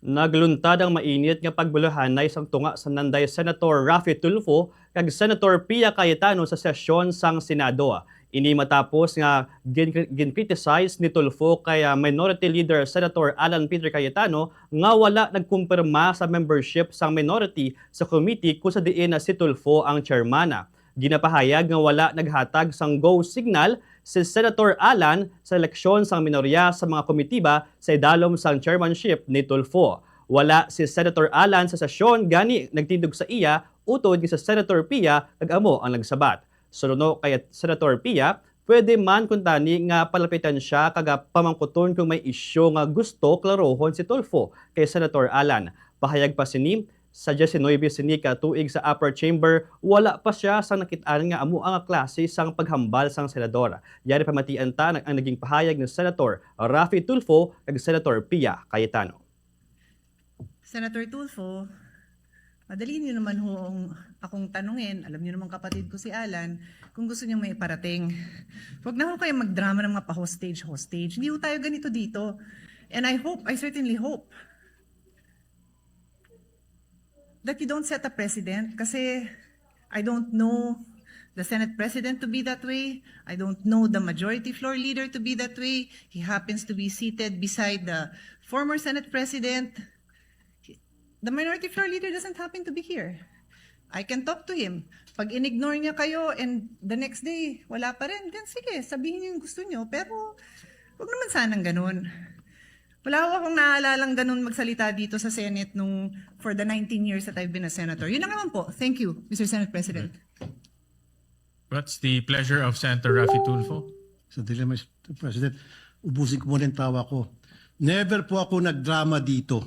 Nagluntad ang mainit nga pagbuluhanay sang tunga sa nanday Senator Raffy Tulfo kag Senator Pia Cayetano sa sesyon sang Senado. Ini matapos nga gin-criticize ni Tulfo kay Minority Leader Senator Alan Peter Cayetano nga wala nagkumpirma sa membership sang minority sa committee kung sa diin na si Tulfo ang chairman. Ginapahayag nga wala naghatag sang go signal si Senator Alan sa eleksyon sang minorya sa mga komitiba sa idalom sang chairmanship ni Tulfo. Wala si Senator Alan sa sesyon gani nagtindog sa iya utod ni sa Senator Pia nag-amo ang nagsabat. Suno kay Senator Pia, pwede man kuntani nga palapitan siya kaga pamangkuton kung may isyu nga gusto klarohon si Tulfo kay Senator Alan. Pahayag pa sini sa 19 sini ka tuig sa upper chamber, wala pa siya sa nakitaan nga amo ang klase sang paghambal sang senador. Yari pamatian ta ang naging pahayag ni Senator Raffy Tulfo kag Senator Pia Cayetano. Senator Tulfo, madali niyo naman akong tanungin, alam niyo naman kapatid ko si Alan, kung gusto niyo may iparating. Huwag na ho kayo magdrama ng mga pa-hostage. Hindi ho tayo ganito dito. And I certainly hope, that you don't set a precedent kasi I don't know the Senate President to be that way. I don't know the Majority Floor Leader to be that way. He happens to be seated beside the former Senate President. The Minority Floor Leader doesn't happen to be here. I can talk to him. Pag in-ignore niya kayo and the next day wala pa rin, then sige, sabihin niyo yung gusto niyo. Pero huwag naman sanang ganun. Wala akong naalalang ganun magsalita dito sa Senate for the 19 years that I've been a senator. Yun lang naman po. Thank you, Mr. Senate President. What's the pleasure of Senator Raffy Tulfo? Sandali, Mr. President. Ubusin ko muna yung tawa ko. Never po ako nagdrama dito.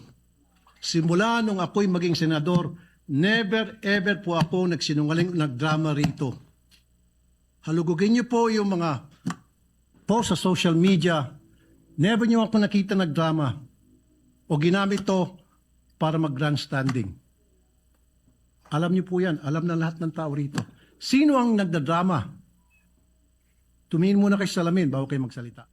Simula nung ako'y maging senador, never ever po ako nagdrama rito. Halugugin niyo po yung mga post sa social media. Never niyo ako nakita nagdrama o ginamit to para mag-grandstanding. Alam niyo po yan. Alam na lahat ng tao rito. Sino ang nagdadrama? Tumingin muna kayo sa salamin bago kayo magsalita.